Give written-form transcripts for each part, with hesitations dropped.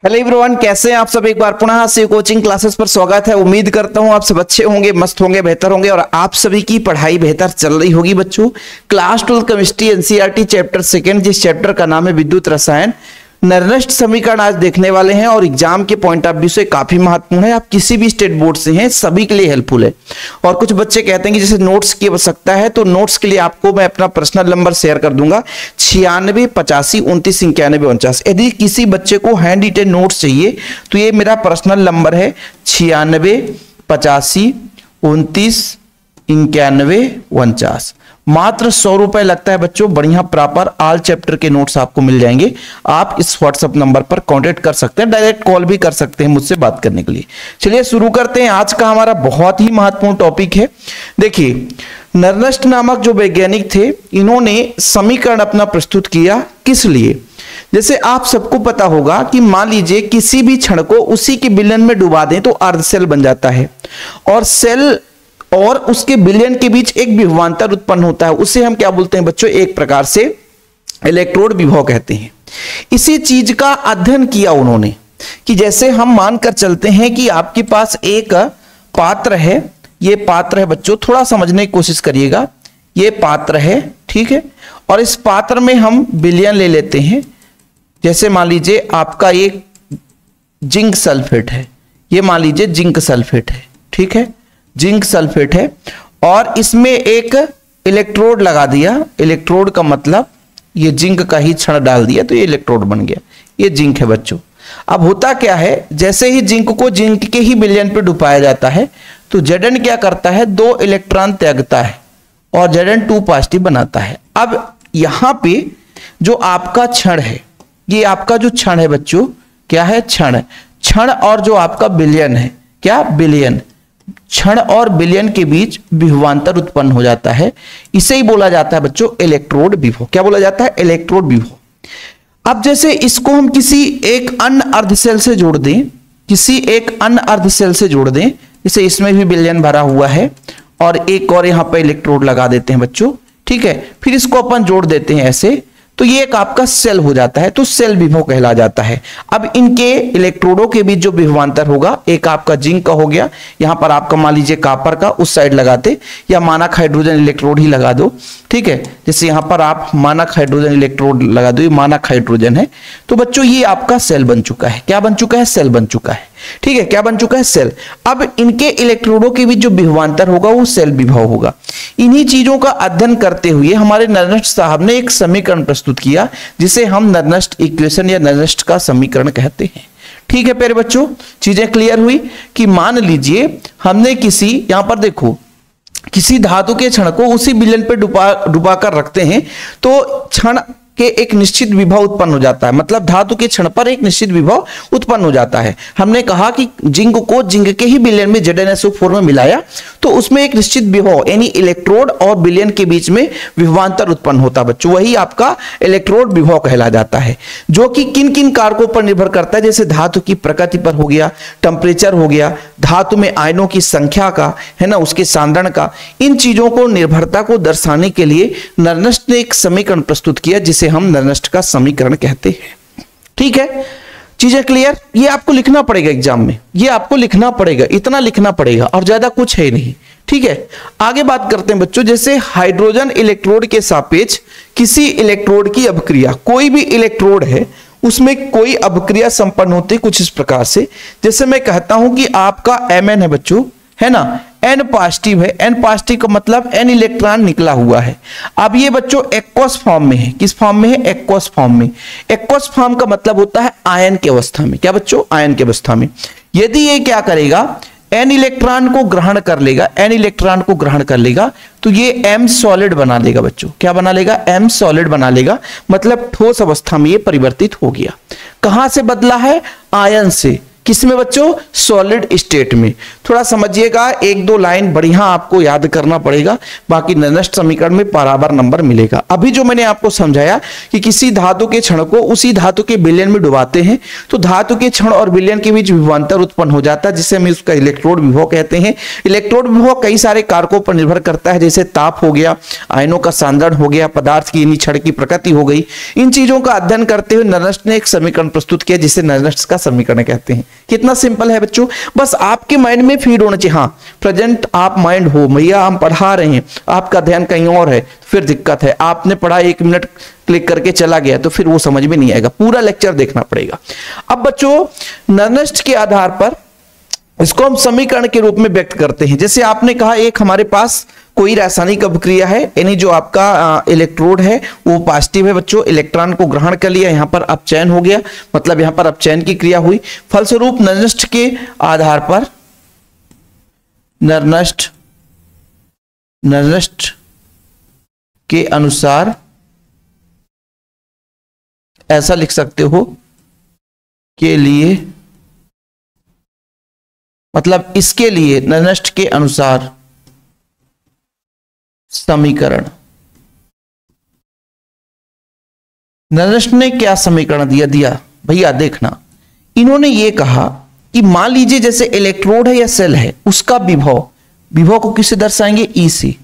Hello everyone, कैसे हैं आप सब। एक बार पुनः से कोचिंग क्लासेस पर स्वागत है। उम्मीद करता हूं आप सब अच्छे होंगे, मस्त होंगे, बेहतर होंगे और आप सभी की पढ़ाई बेहतर चल रही होगी। बच्चों, class 12 chemistry NCERT chapter second, जिस चैप्टर का नाम है विद्युत रसायन, निर्दिष्ट समीकरण आज देखने वाले हैं और एग्जाम के पॉइंट ऑफ व्यू से काफी महत्वपूर्ण है। आप किसी भी स्टेट बोर्ड से हैं, सभी के लिए हेल्पफुल है। और कुछ बच्चे कहते हैं कि जैसे नोट्स की आवश्यकता है, तो नोट्स के लिए आपको मैं अपना पर्सनल नंबर शेयर कर दूंगा 96 85 29 91 49। यदि किसी बच्चे को हैंड रिटेन नोट्स चाहिए तो ये मेरा पर्सनल नंबर है 96 85 29 91 49। मात्र 100 रुपए लगता है बच्चों। बढ़िया प्रॉपर ऑल चैप्टर के नोट्स आपको मिल जाएंगे। आप इस व्हाट्सएप नंबर पर कांटेक्ट कर सकते हैं, डायरेक्ट कॉल भी कर सकते हैं मुझसे बात करने के लिए। चलिए शुरू करते हैं। आज का हमारा बहुत ही महत्वपूर्ण टॉपिक है। देखिए, निर्दिष्ट नामक जो वैज्ञानिक थे, इन्होंने समीकरण अपना प्रस्तुत किया। किस लिए? जैसे आप सबको पता होगा कि मान लीजिए किसी भी क्षण को उसी के विलयन में डुबा दें तो अर्ध सेल बन जाता है और सेल और उसके विलयन के बीच एक विभवांतर उत्पन्न होता है। उसे हम क्या बोलते हैं बच्चों? एक प्रकार से इलेक्ट्रोड विभव कहते हैं। इसी चीज का अध्ययन किया उन्होंने कि जैसे हम मानकर चलते हैं कि आपके पास एक पात्र है। ये पात्र है बच्चों, थोड़ा समझने की कोशिश करिएगा। ये पात्र है, ठीक है, और इस पात्र में हम विलयन ले लेते हैं। जैसे मान लीजिए आपका एक जिंक सल्फेट है, ये मान लीजिए जिंक सल्फेट है, ठीक है, जिंक सल्फेट है, और इसमें एक इलेक्ट्रोड लगा दिया। इलेक्ट्रोड का मतलब ये जिंक का ही क्षण डाल दिया तो ये इलेक्ट्रोड बन गया। ये जिंक है बच्चों। अब होता क्या है, जैसे ही जिंक को जिंक के ही विलयन पे डुबाया जाता है तो Zn क्या करता है? 2 इलेक्ट्रॉन त्यागता है और Zn2 पॉजिटिव बनाता है। अब यहां पे जो आपका क्षण है, ये आपका जो क्षण है बच्चों, क्या है? क्षण। क्षण और जो आपका विलयन है, क्या? विलयन। क्षण और विलयन के बीच विभवांतर उत्पन्न हो जाता है। इसे ही बोला जाता है बच्चों इलेक्ट्रोड विभव। क्या बोला जाता है? इलेक्ट्रोड विभव। अब जैसे इसको हम किसी एक अन्य अर्धसेल से जोड़ दें, किसी एक अन्य अर्धसेल से जोड़ दें, जैसे इसमें भी विलयन भरा हुआ है और एक और यहां पर इलेक्ट्रोड लगा देते हैं बच्चों, ठीक है, फिर इसको अपन जोड़ देते हैं ऐसे, तो ये एक आपका सेल हो जाता है, तो सेल विभव कहला जाता है। अब इनके इलेक्ट्रोडों के बीच जो विभवांतर होगा, एक आपका जिंक का हो गया, यहां पर आपका मान लीजिए कॉपर का उस साइड लगाते, या मानक हाइड्रोजन इलेक्ट्रोड ही लगा दो, ठीक है। जैसे यहां पर आप मानक हाइड्रोजन इलेक्ट्रोड लगा दो, ये मानक हाइड्रोजन है, तो बच्चों ये आपका सेल बन चुका है। क्या बन चुका है? सेल बन चुका है, ठीक है। क्या बन चुका है? सेल। अब इनके इलेक्ट्रोडों के बीच जो विभवांतर होगा वो सेल विभव होगा। इन्हीं चीजों का अध्ययन करते हुए हमारे निर्दिष्ट साहब ने एक समीकरण प्रस्तुत किया, जिसे हम निर्दिष्ट इक्वेशन या निर्दिष्ट का समीकरण कहते हैं। ठीक है प्यारे बच्चों, चीजें क्लियर हुई कि मान लीजिए हमने किसी, यहां पर देखो, किसी धातु के क्षण को उसी विलयन पे डुबा कर रखते हैं तो क्षण के एक निश्चित विभव उत्पन्न हो जाता है। मतलब धातु के क्षण पर एक निश्चित विभव उत्पन्न हो जाता है। हमने कहा कि जिंक को जिंक के ही विलयन में ZnSO4 में मिलाया तो उसमें एक निश्चित विभव, यानी इलेक्ट्रोड और विलयन के बीच में विभवांतर उत्पन्न होता है बच्चों, वही आपका इलेक्ट्रोड विभव कहला जाता है, जो कि किन किन कारकों पर निर्भर करता है। जैसे धातु की प्रकृति पर हो गया, टेम्परेचर हो गया, धातु में आयनों की संख्या का, है ना, उसके सांद्रण का। इन चीजों को निर्भरता को दर्शाने के लिए निर्दिष्ट ने एक समीकरण प्रस्तुत किया, जिसे हम निर्दिष्ट का समीकरण कहते हैं। ठीक है, चीजें क्लियर? ये आपको लिखना पड़ेगा एग्जाम में, ये आपको लिखना पड़ेगा, इतना लिखना पड़ेगा और ज्यादा कुछ है नहीं। ठीक है, आगे बात करते हैं बच्चों। जैसे हाइड्रोजन इलेक्ट्रोड के सापेक्ष किसी इलेक्ट्रोड की अभिक्रिया, कोई भी इलेक्ट्रोड है उसमें कोई अभिक्रिया संपन्न होती है कुछ इस प्रकार से। जैसे मैं कहता हूं कि आपका Mn है बच्चों, है ना, N पॉजिटिव है। N पॉजिटिव का मतलब N इलेक्ट्रॉन निकला हुआ है। अब ये बच्चों एक्वस फॉर्म में है। किस फॉर्म में है? एक्वस फॉर्म में। एक्वस फॉर्म का मतलब होता है आयन की अवस्था में। क्या बच्चों? आयन की अवस्था में। यदि ये क्या करेगा? N इलेक्ट्रॉन को ग्रहण कर लेगा, N इलेक्ट्रॉन को ग्रहण कर लेगा तो ये M सॉलिड बना लेगा बच्चों। क्या बना लेगा? M सॉलिड बना लेगा, मतलब ठोस अवस्था में ये परिवर्तित हो गया। कहां से बदला है? आयन से। किसमें बच्चों? सॉलिड स्टेट में। थोड़ा समझिएगा, एक दो लाइन बढ़िया आपको याद करना पड़ेगा, बाकी नष्ट समीकरण में बराबर नंबर मिलेगा। अभी जो मैंने आपको समझाया कि किसी धातु के क्षण को उसी धातु के विलयन में डुबाते हैं तो धातु के क्षण और विलयन के बीच विभवांतर उत्पन्न हो जाता है, जिसे हम उसका इलेक्ट्रोड विभव कहते हैं। इलेक्ट्रोड विभव कई सारे कारकों पर निर्भर करता है, जैसे ताप हो गया, आयनों का सांद्रण हो गया, पदार्थ की यानी क्षण की प्रकृति हो गई। इन चीजों का अध्ययन करते हुए नर्नस्ट ने एक समीकरण प्रस्तुत किया जिसे नर्नस्ट का समीकरण कहते हैं। कितना सिंपल है बच्चों, बस आपके माइंड में फीड होना चाहिए। हाँ, प्रेजेंट आप माइंड हो, भैया हम पढ़ा रहे हैं, आपका ध्यान कहीं और है, फिर दिक्कत है। आपने पढ़ा 1 मिनट क्लिक करके चला गया तो फिर वो समझ में नहीं आएगा, पूरा लेक्चर देखना पड़ेगा। अब बच्चों नर्नस्ट के आधार पर इसको हम समीकरण के रूप में व्यक्त करते हैं। जैसे आपने कहा एक हमारे पास कोई रासायनिक अभिक्रिया है, यानी जो आपका इलेक्ट्रोड है वो पॉजिटिव है बच्चों, इलेक्ट्रॉन को ग्रहण कर लिया, यहां पर अपचयन हो गया, मतलब यहां पर अपचयन की क्रिया हुई। फलस्वरूप नर्नस्ट के आधार पर नर्नस्ट के अनुसार ऐसा लिख सकते हो के लिए, मतलब इसके लिए नर्नस्ट के अनुसार समीकरण। नर्नस्ट ने क्या समीकरण दिया भैया देखना, इन्होंने ये कहा कि मान लीजिए जैसे इलेक्ट्रोड है या सेल है, उसका विभव को किससे दर्शाएंगे? ई से।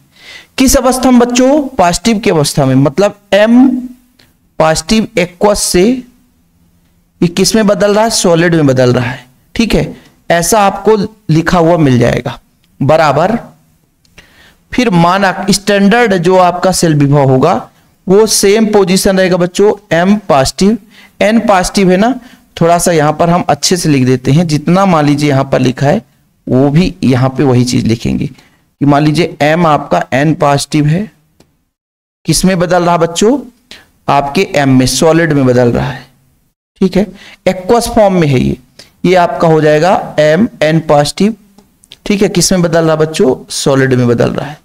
किस अवस्था में बच्चों? पॉजिटिव की अवस्था में, मतलब एम पॉजिटिव एक्वस से ये किस में बदल रहा है? सॉलिड में बदल रहा है। ठीक है, ऐसा आपको लिखा हुआ मिल जाएगा, बराबर। फिर मानक स्टैंडर्ड जो आपका सेल विभव होगा वो सेम पोजीशन रहेगा बच्चों, एम पॉजिटिव, एन पॉजिटिव है ना, थोड़ा सा यहां पर हम अच्छे से लिख देते हैं, जितना मान लीजिए यहां पर लिखा है वो भी यहां पे वही चीज लिखेंगे कि मान लीजिए एम आपका एन पॉजिटिव है, किस में बदल रहा बच्चों? आपके एम में, सॉलिड में बदल रहा है। ठीक है, एक्वस फॉर्म में है ये आपका हो जाएगा एम एन पॉजिटिव। ठीक है, किस में बदल रहा बच्चों? सॉलिड में बदल रहा है।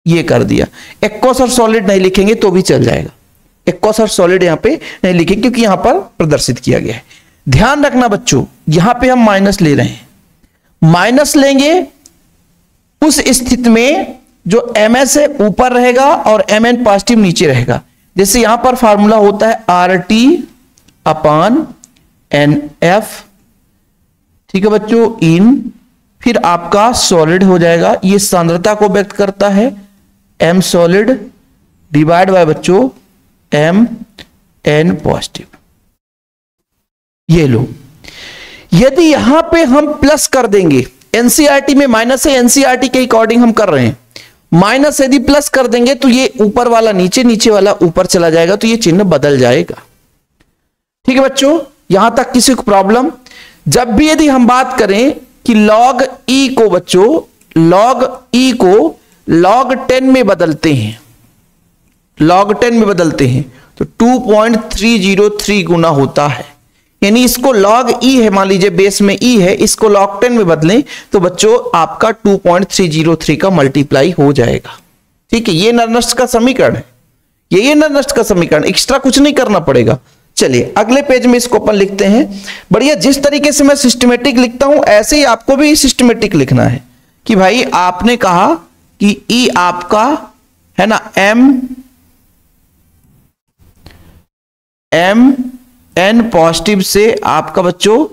ये कर दिया। एक्वस और सॉलिड नहीं लिखेंगे तो भी चल जाएगा, एक्वस और सॉलिड यहां पे नहीं लिखेंगे क्योंकि यहां पर प्रदर्शित किया गया है। ध्यान रखना बच्चों, यहां पे हम माइनस ले रहे हैं, माइनस लेंगे उस स्थिति में जो एम एस है ऊपर रहेगा और एम एन पॉजिटिव नीचे रहेगा। जैसे यहां पर फार्मूला होता है R T upon N F. ठीक है बच्चों, इन फिर आपका सॉलिड हो जाएगा, ये सांद्रता को व्यक्त करता है, एम सॉलिड डिवाइड बाय बच्चों एम एन पॉजिटिव। ये लो, यदि यहां पे हम प्लस कर देंगे, एनसीईआरटी में माइनस है, एनसीईआरटी के अकॉर्डिंग हम कर रहे हैं, माइनस यदि प्लस कर देंगे तो ये ऊपर वाला नीचे, नीचे वाला ऊपर चला जाएगा, तो ये चिन्ह बदल जाएगा। ठीक है बच्चों, यहां तक किसी को प्रॉब्लम? जब भी यदि हम बात करें कि log e को बच्चों, log e को log 10 में बदलते हैं, log 10 में बदलते हैं तो 2.303 गुना होता है, यानी इसको log e है, मान लीजिए बेस में e है, इसको log 10 में बदलें तो बच्चों आपका 2.303 का मल्टीप्लाई हो जाएगा। ठीक है, ये नर्नस्ट का समीकरण है, ये नर्नस्ट का समीकरण, एक्स्ट्रा कुछ नहीं करना पड़ेगा। चलिए अगले पेज में इसको अपन लिखते हैं। बढ़िया, जिस तरीके से मैं सिस्टमेटिक लिखता हूं ऐसे ही आपको भी सिस्टमेटिक लिखना है कि भाई आपने कहा कि ई आपका है ना एम एन पॉजिटिव से आपका बच्चों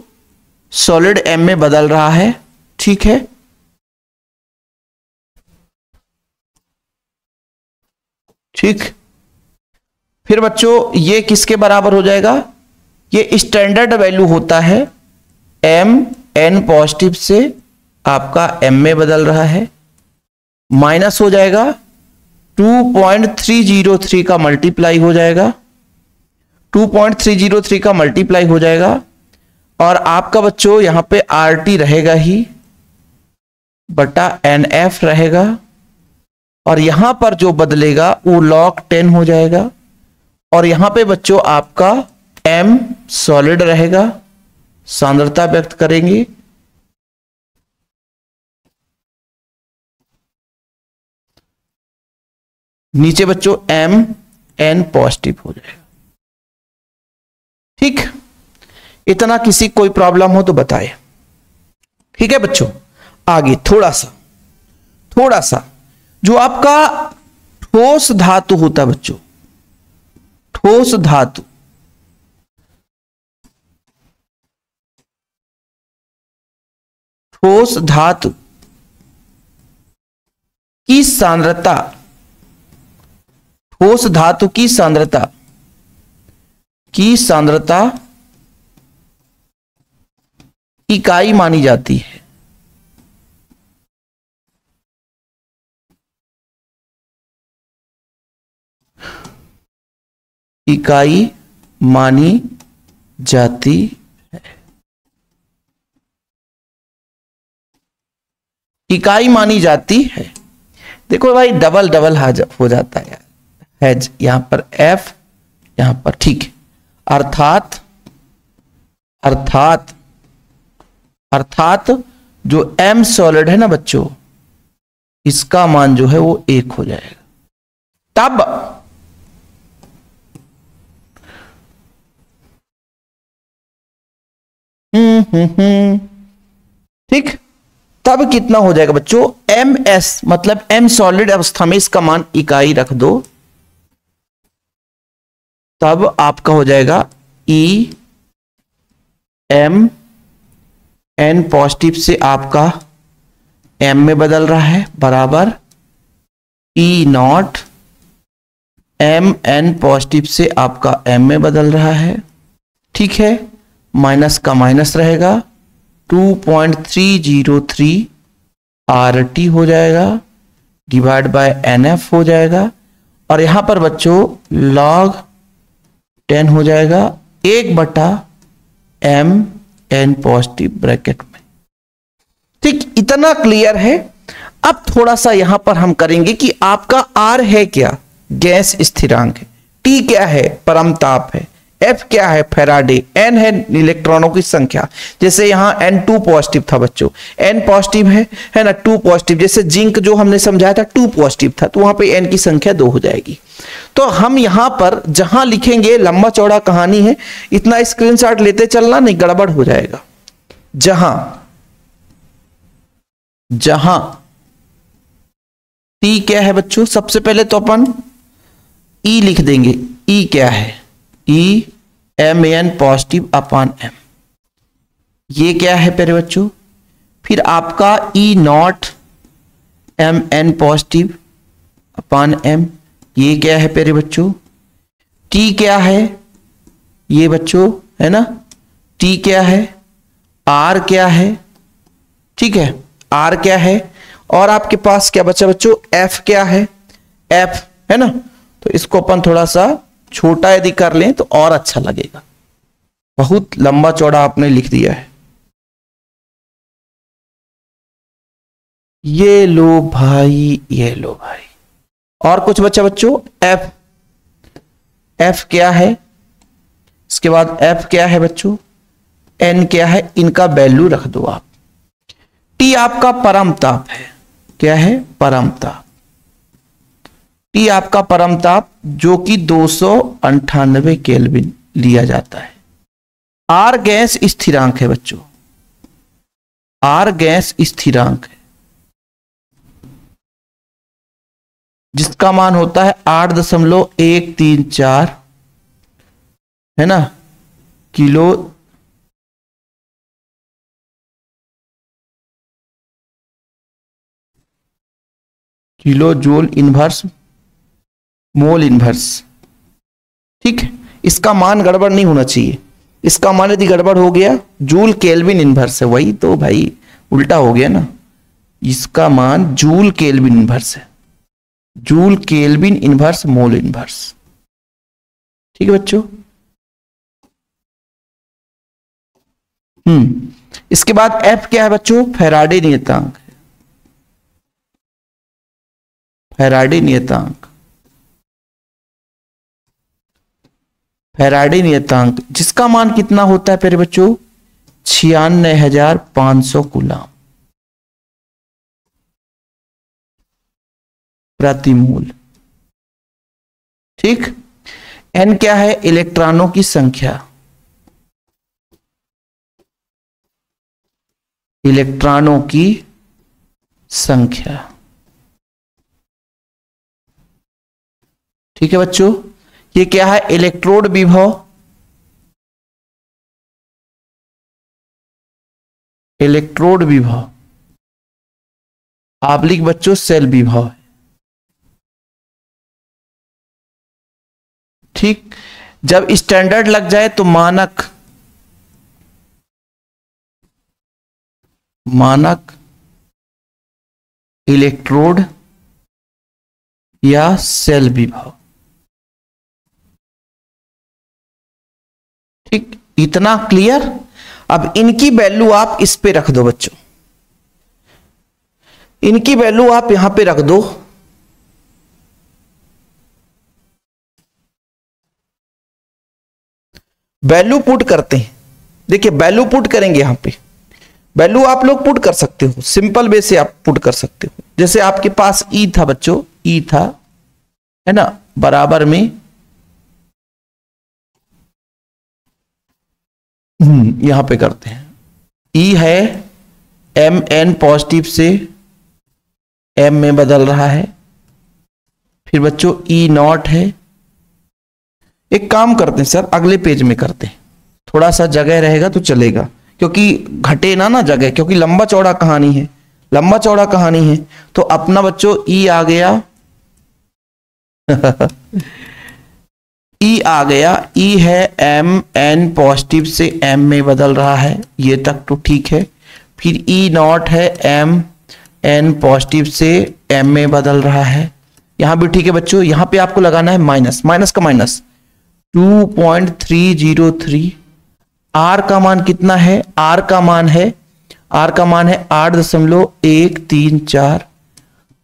सॉलिड एम में बदल रहा है। ठीक है, ठीक, फिर बच्चों ये किसके बराबर हो जाएगा? ये स्टैंडर्ड वैल्यू होता है, एम एन पॉजिटिव से आपका एम में बदल रहा है, माइनस हो जाएगा 2.303 का मल्टीप्लाई हो जाएगा, 2.303 का मल्टीप्लाई हो जाएगा, और आपका बच्चों यहां पे आर टी रहेगा ही बटा एन एफ रहेगा, और यहां पर जो बदलेगा वो log 10 हो जाएगा, और यहां पे बच्चों आपका m सॉलिड रहेगा, सांद्रता व्यक्त करेंगे, नीचे बच्चों m n पॉजिटिव हो जाएगा। ठीक, इतना किसी कोई प्रॉब्लम हो तो बताए। ठीक है बच्चों, आगे थोड़ा सा जो आपका ठोस धातु होता है बच्चों, ठोस धातु, ठोस धातु की सांद्रता, ठोस धातु की सांद्रता इकाई मानी जाती है। इकाई मानी जाती है, इकाई मानी जाती है। देखो भाई डबल डबल हो जाता है हैज, यहां पर एफ, यहां पर, ठीक है। अर्थात जो एम सॉलिड है ना बच्चों, इसका मान जो है वो 1 हो जाएगा। तब ठीक, तब कितना हो जाएगा बच्चों, एम एस मतलब एम सॉलिड अवस्था में इसका मान इकाई रख दो, तब आपका हो जाएगा ई एम, एन पॉजिटिव से आपका एम में बदल रहा है, बराबर ई नॉट एम एन पॉजिटिव से आपका एम में बदल रहा है। ठीक है, माइनस का माइनस रहेगा, 2.303 RT हो जाएगा, डिवाइड बाय NF हो जाएगा, और यहां पर बच्चों log 10 हो जाएगा 1/m n पॉजिटिव ब्रैकेट में। ठीक, इतना क्लियर है। अब थोड़ा सा यहां पर हम करेंगे कि आपका R है क्या, गैस स्थिरांक है, T क्या है, परमताप है, F क्या है, फैराडे, N है इलेक्ट्रॉनों की संख्या, जैसे यहां N2 पॉजिटिव था बच्चों, N पॉजिटिव है ना, 2 पॉजिटिव, जैसे जिंक जो हमने समझाया था 2 पॉजिटिव था, तो वहां पे N की संख्या 2 हो जाएगी। तो हम यहां पर जहां लिखेंगे, लंबा चौड़ा कहानी है, इतना स्क्रीनशॉट लेते चलना, नहीं गड़बड़ हो जाएगा। जहां T क्या है बच्चों, सबसे पहले तो अपन E लिख देंगे। E क्या है, E M N positive upon M, ये क्या है प्यारे बच्चों। फिर आपका E not M N positive upon M, ये क्या है प्यारे बच्चों। टी क्या है, ये बच्चों है ना, टी क्या है, आर क्या है, ठीक है, आर क्या है, और आपके पास क्या बचा बच्चों, एफ क्या है, एफ है ना। तो इसको अपन थोड़ा सा छोटा यदि कर लें तो और अच्छा लगेगा, बहुत लंबा चौड़ा आपने लिख दिया है। ये लो भाई, ये लो भाई, और कुछ बच्चा बच्चों, एफ, एफ क्या है, इसके बाद एफ क्या है बच्चों, एन क्या है, इनका वैल्यू रख दो आप। टी आपका परम ताप है, क्या है, परम ताप। टी आपका परम ताप जो कि 298 केल्विन लिया जाता है। आर गैस स्थिरांक है बच्चों, आर गैस स्थिरांक है, जिसका मान होता है 8.134 है ना kilo joule inverse mole inverse. ठीक है, इसका मान गड़बड़ नहीं होना चाहिए, इसका मान यदि गड़बड़ हो गया, जूल केल्विन इनवर्स है, वही तो भाई उल्टा हो गया ना, इसका मान जूल केल्विन इनवर्स है, joule kelvin inverse mole inverse. ठीक है बच्चों, इसके बाद एफ क्या है बच्चों, फैराडे नियतांक है, फैराडे नियतांक, फैराडे नियतांक जिसका मान कितना होता है प्यारे बच्चों, 96,500 कूलम प्रति मोल। ठीक, एन क्या है, इलेक्ट्रॉनों की संख्या, इलेक्ट्रॉनों की संख्या। ठीक है बच्चों, ये क्या है? इलेक्ट्रोड विभव, इलेक्ट्रोड विभव आब्लिक बच्चों सेल विभव है। ठीक, जब स्टैंडर्ड लग जाए तो मानक, मानक इलेक्ट्रोड या सेल विभव। ठीक, इतना क्लियर। अब इनकी वैल्यू आप इस पे रख दो बच्चों, इनकी वैल्यू आप यहां पे रख दो। वैल्यू पुट करते हैं, देखिए वैल्यू पुट करेंगे, यहां पे वैल्यू आप लोग पुट कर सकते हो, सिंपल वे से आप पुट कर सकते हो। जैसे आपके पास ई था बच्चों, ई था, है ना, बराबर में यहां पे करते हैं, ई है एम एन पॉजिटिव से एम में बदल रहा है। फिर बच्चों ई नॉट है। एक काम करते हैं सर, अगले पेज में करते हैं, थोड़ा सा जगह रहेगा तो चलेगा, क्योंकि घटे ना जगह, क्योंकि लंबा चौड़ा कहानी है, लंबा चौड़ा कहानी है। तो अपना बच्चों ई आ गया ई आ गया, ई है एम एन पॉजिटिव से एम में बदल रहा है, ये तक तो ठीक है। फिर ई नॉट है एम एन पॉजिटिव से एम में बदल रहा है, यहां भी ठीक है बच्चों। यहां पे आपको लगाना है माइनस, माइनस का माइनस 2.303। आर का मान कितना है? आर का मान है 8.134।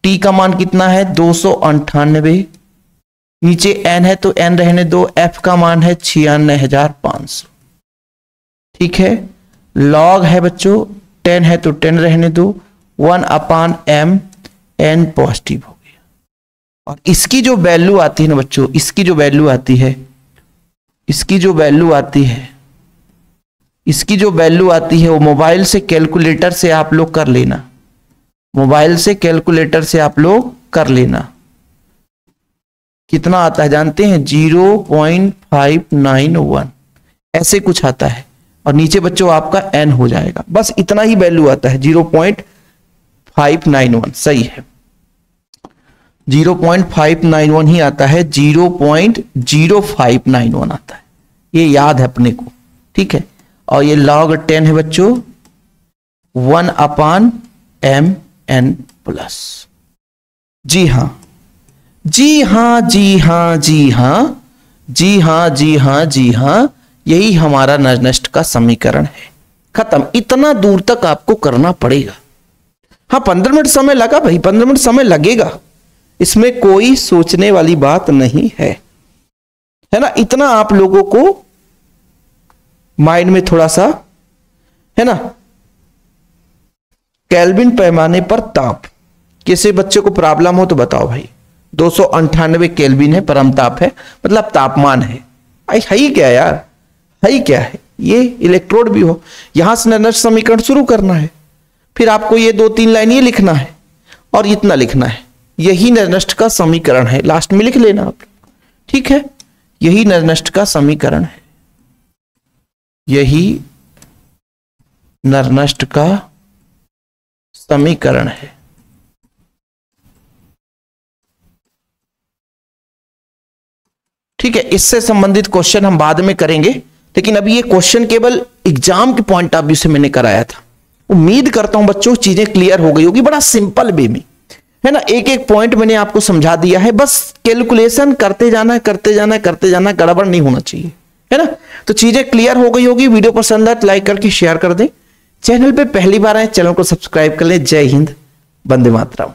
टी का मान कितना है? 298। नीचे एन है तो एन रहने दो, एफ का मान है 96,500। ठीक है, लॉग है बच्चों 10 है तो 10 रहने दो, 1/m एन पॉजिटिव हो गया। और इसकी जो वैल्यू आती है ना बच्चों, इसकी जो वैल्यू आती है, इसकी जो वैल्यू आती है, इसकी जो वैल्यू आती है वो मोबाइल से कैलकुलेटर से आप लोग कर लेना, मोबाइल से कैलकुलेटर से आप लोग कर लेना। कितना आता है जानते हैं? 0.591 ऐसे कुछ आता है, और नीचे बच्चों आपका n हो जाएगा। बस इतना ही वैल्यू आता है, 0.591 सही है, 0.591 ही आता है, 0.0591 आता है, ये याद है अपने को। ठीक है, और ये log 10 है बच्चों 1/mn प्लस। जी हाँ जी हाँ जी हाँ जी हाँ जी हाँ जी हाँ जी हाँ, यही हमारा नष्ट का समीकरण है। खत्म, इतना दूर तक आपको करना पड़ेगा। हाँ 15 मिनट समय लगा भाई, 15 मिनट समय लगेगा, इसमें कोई सोचने वाली बात नहीं है, है ना। इतना आप लोगों को माइंड में थोड़ा सा, है ना। केल्विन पैमाने पर ताप, किसी बच्चे को प्रॉब्लम हो तो बताओ भाई। 298 केल्विन है, परम ताप है, मतलब तापमान है। है ही क्या यार, है ही क्या है, ये इलेक्ट्रोड भी हो। यहां से नष्ट समीकरण शुरू करना है, फिर आपको ये 2-3 लाइन ये लिखना है और इतना लिखना है, यही नष्ट का समीकरण है, लास्ट में लिख लेना आप। ठीक है, यही नष्ट का समीकरण है, यही नष्ट का समीकरण है। ठीक है, इससे संबंधित क्वेश्चन हम बाद में करेंगे, लेकिन अभी ये क्वेश्चन केवल एग्जाम के पॉइंट ऑफ व्यू से मैंने कराया था। उम्मीद करता हूं बच्चों चीजें क्लियर हो गई होगी, बड़ा सिंपल वे में, है ना। एक एक पॉइंट मैंने आपको समझा दिया है, बस कैलकुलेशन करते जाना करते जाना करते जाना, गड़बड़ नहीं होना चाहिए, है ना। तो चीजें क्लियर हो गई होगी। वीडियो पसंद आए तो लाइक करके शेयर कर दें। चैनल पे पहली बार आए, चैनल को सब्सक्राइब कर लें। जय हिंद, वंदे मातरम।